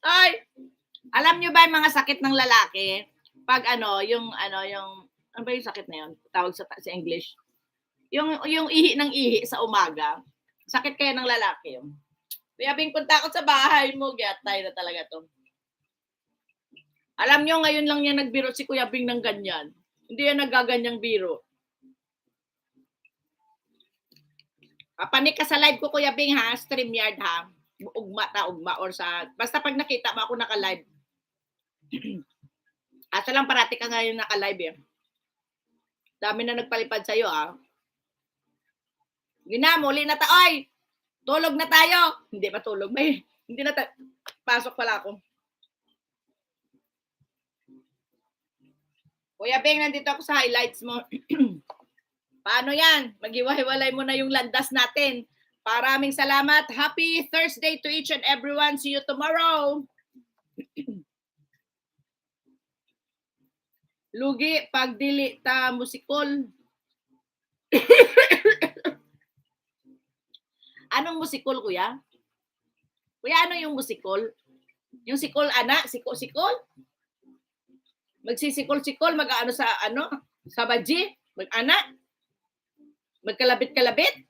Ay, alam nyo ba yung mga sakit ng lalaki? Pag ano ba yung sakit na yun? Tawag sa English. Yung ihi ng ihi sa umaga. Sakit kaya ng lalaki yun. Kuya Bing, punta ako sa bahay mo. Gatay na talaga to. Alam nyo, ngayon lang niya nagbiro si Kuya Bing ng ganyan. Hindi yan nagaganyang biro. Panik ka sa live ko, Kuya Bing, ha? StreamYard, ha? Ugma or sa... Basta pag nakita mo ako naka-live. Asa lang parati ka ngayon naka-live, eh. Dami na nagpalipad sa'yo, ah. Gina, muli na tayo. Tulog na tayo. Hindi pa tulog. Hindi na tayo. Pasok pala ako. Kuya Beng, nandito ako sa highlights mo. Paano yan? Maghiwa-hiwalay mo na yung landas natin. Maraming salamat. Happy Thursday to each and everyone. See you tomorrow. Lugi, pagdili ta musikol. Anong musikol, kuya? Kuya, ano yung musikol? Yung sikol, anak? Sikol? Magsisikol-sikol, mag-ano sa, sa baji? Mag-anak? Magkalabit-kalabit?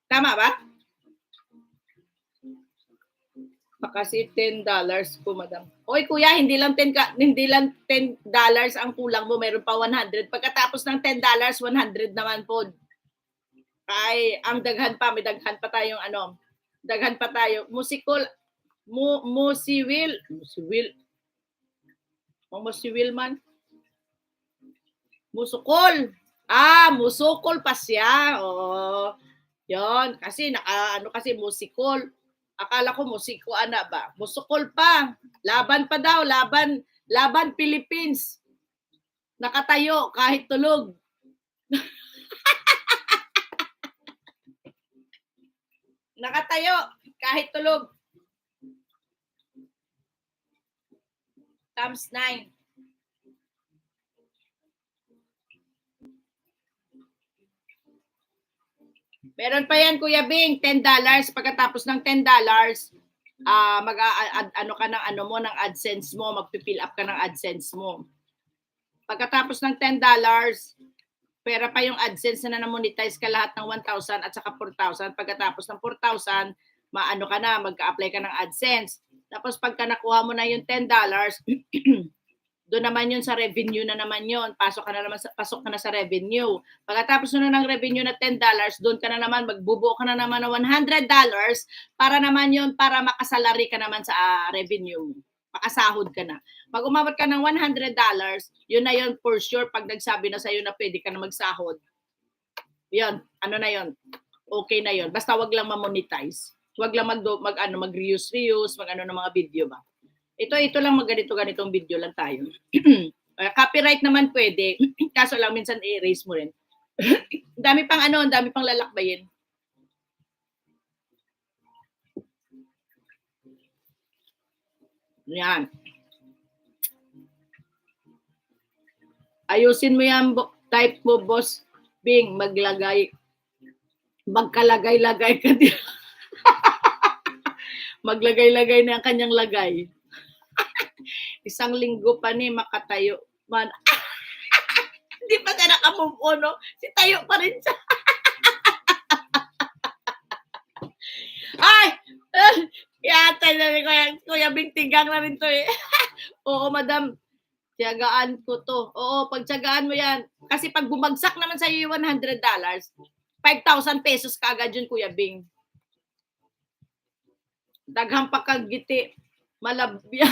Tama ba? Kasi $10 po, madam. Oy, kuya, hindi lang $10 ang kulang mo, meron pa 100. Pagkatapos ng $10, 100 naman po. Ay, ang daghan pa, may daghan pa tayong daghan pa tayo. Musikol, musiwil man. Musukol. Musukol pa siya. Oh. Yon, kasi kasi musikol. Akala ko musiko ba? Musukol pa. Laban pa daw, laban Philippines. Nakatayo kahit tulog. Nakatayo kahit tulog. Times 9. Meron pa yan, Kuya Bing, $10. Pagkatapos ng $10, ka ng AdSense mo, magpi-fill up ka ng AdSense mo. Pagkatapos ng $10, pera pa yung AdSense na na-monetize ka lahat ng 1,000 at saka 4,000. Pagkatapos ng 4,000, magka-apply ka ng AdSense. Tapos pagka nakuha mo na yung $10, doon naman yun sa revenue na naman yun. Pasok ka na sa revenue. Pagkatapos na ng revenue na $10, doon ka na naman, magbubuo ka na naman ng $100 para naman yun, para makasalary ka naman sa revenue. Makasahod ka na. Pag umabot ka ng $100, yun na yun for sure pag nagsabi na sa'yo na pwede ka na magsahod. Yun, na yun. Okay na yun. Basta wag lang ma-monetize. Wag lang mag-reuse, ng mga video ba. Ito lang ganitong video lang tayo. Copyright naman pwede. Kaso lang minsan i-erase mo rin. Dami pang lalakbayin. Yan. Ayusin mo yan, type mo, Boss Bing, magkalagay-lagay ka din. Maglagay-lagay na ang kanyang lagay. Isang linggo pa ni makatayo man. Hindi pa siya nakamove on, no? Si tayo pa rin siya. Ay! Yata na Kuya Bing, tigang na rin to eh. Oo, madam. Tiyagaan ko to. Oo, pagtiyagaan mo yan. Kasi pag bumagsak naman sa iyo $100, 5,000 pesos kaagad yun, Kuya Bing. Daghang pakagiti, malabya.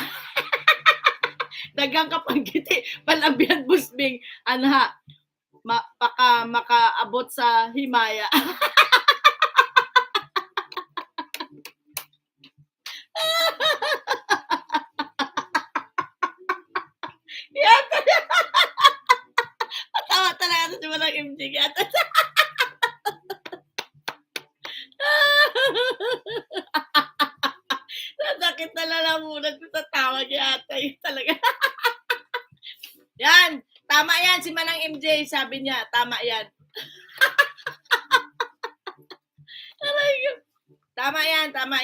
Daghang kapagiti, malabyan, busbing. Anha, makaabot sa himaya. Yata. Tawa talaga sa walang MJ. Yata. Nasakit na lalamunan ko sa tawa niya ata yun talaga. Yan. Tama yan. Si Manang MJ, sabi niya. Tama yan. Tama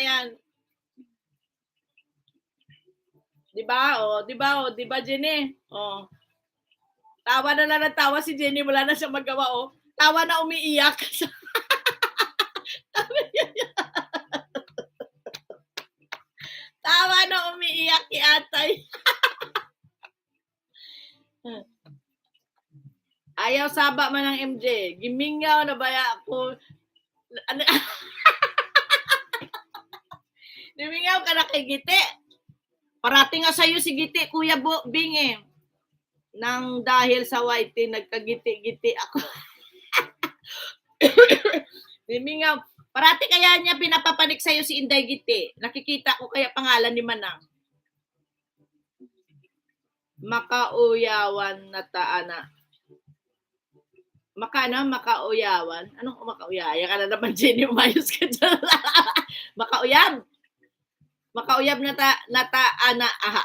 yan. Di ba? Di ba, Jenny? Tawa na lang ng tawa si Jenny, wala na siyang magawa, Tawa na umiiyak. Tawa na umiiyak si Atay. Ayaw saba man ng MJ. Gimingaw na baya ako. Ano? Gimingaw ka na kay Giti. Parating nga sa'yo si Giti, Kuya Bing eh. Nang dahil sa white, nagkagiti-giti ako. Gimingaw. Parati kaya niya pinapapanik sa'yo si Inday Giti. Nakikita ko kaya pangalan ni Manang. Makauyawan na taana. Makauyawan? Anong makauyaya ka na naman, Jenny? Umayos ka dyan. Makauyab. Makauyab na taana. Aha.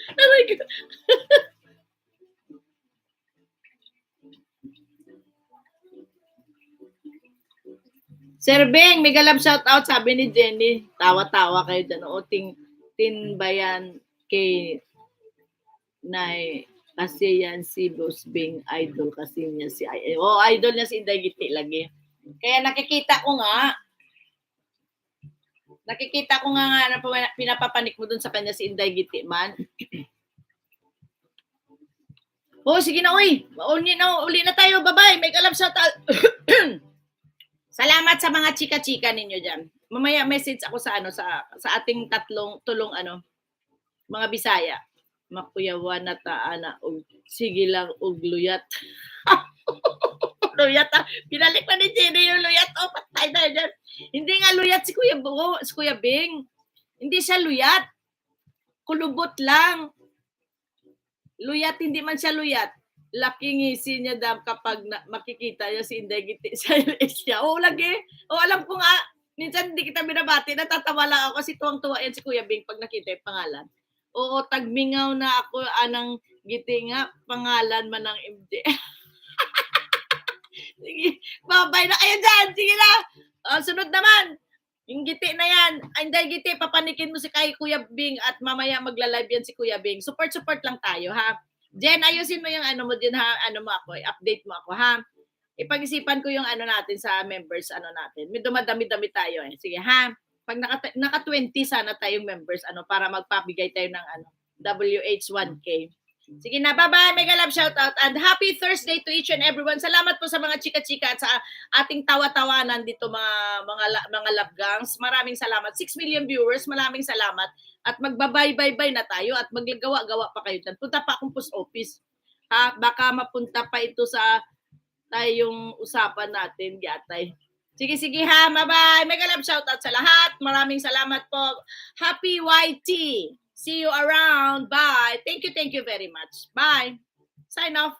Aray ko. Sir Bing, mega love shout out, sabi ni Jenny. Tawa-tawa kayo dyan. Tinbayan kay Nay. Kasi yan si Boss Bing, idol kasi niya si idol niya si Inday Giti lagi. Kaya nakikita ko nga na pinapapanik mo dun sa kanya si Inday Giti man. Sige na, uy. Uli na tayo. Bye-bye. Mega love shout out. Salamat sa mga chika-chika ninyo diyan. Mamaya message ako sa ating tulong mga Bisaya. Makuyawan na taana og sige lang og luyat. Luyat. Pinalik pa ni Jenny yung luyat. Patay na diyan. Hindi nga luyat si Kuya Bing. Hindi siya luyat. Kulubot lang. Luyat, hindi man siya luyat. Laking ngisi niya kapag makikita niya si Inday Giti sa siya. Lagi. Alam ko nga, minsan hindi kita binabati, natatawa lang ako kasi tuwang-tuwa yan si Kuya Bing pag nakita yung pangalan. Tagmingaw na ako anang Giti nga, pangalan man ng MJ. Sige, babay na kayo dyan. Sige na. Sunod naman. Yung Giti na yan. Inday Giti, papanikin mo si kay Kuya Bing at mamaya magla-live yan si Kuya Bing. Support lang tayo, ha? Jen, ayusin mo yung mo din, ha? Update mo ako, ha? Ipag-isipan ko yung natin sa members, natin. May dumadami-dami tayo, eh. Sige, ha? Pag naka-20 sana tayong members, para magpabigay tayo ng WH1K. Sige na, bye-bye. Mega love shoutout and happy Thursday to each and everyone. Salamat po sa mga chika-chika at sa ating tawa-tawanan dito mga love gangs. Maraming salamat. 6 million viewers, maraming salamat. At magbabay-bye-bye na tayo at maglagawa-gawa pa kayo dyan. Punta pa akong post office. Ha? Baka mapunta pa ito sa tayong usapan natin, Gatay. Sige, ha. Bye-bye. Mega love shoutout sa lahat. Maraming salamat po. Happy YT. See you around. Bye. Thank you very much. Bye. Sign off.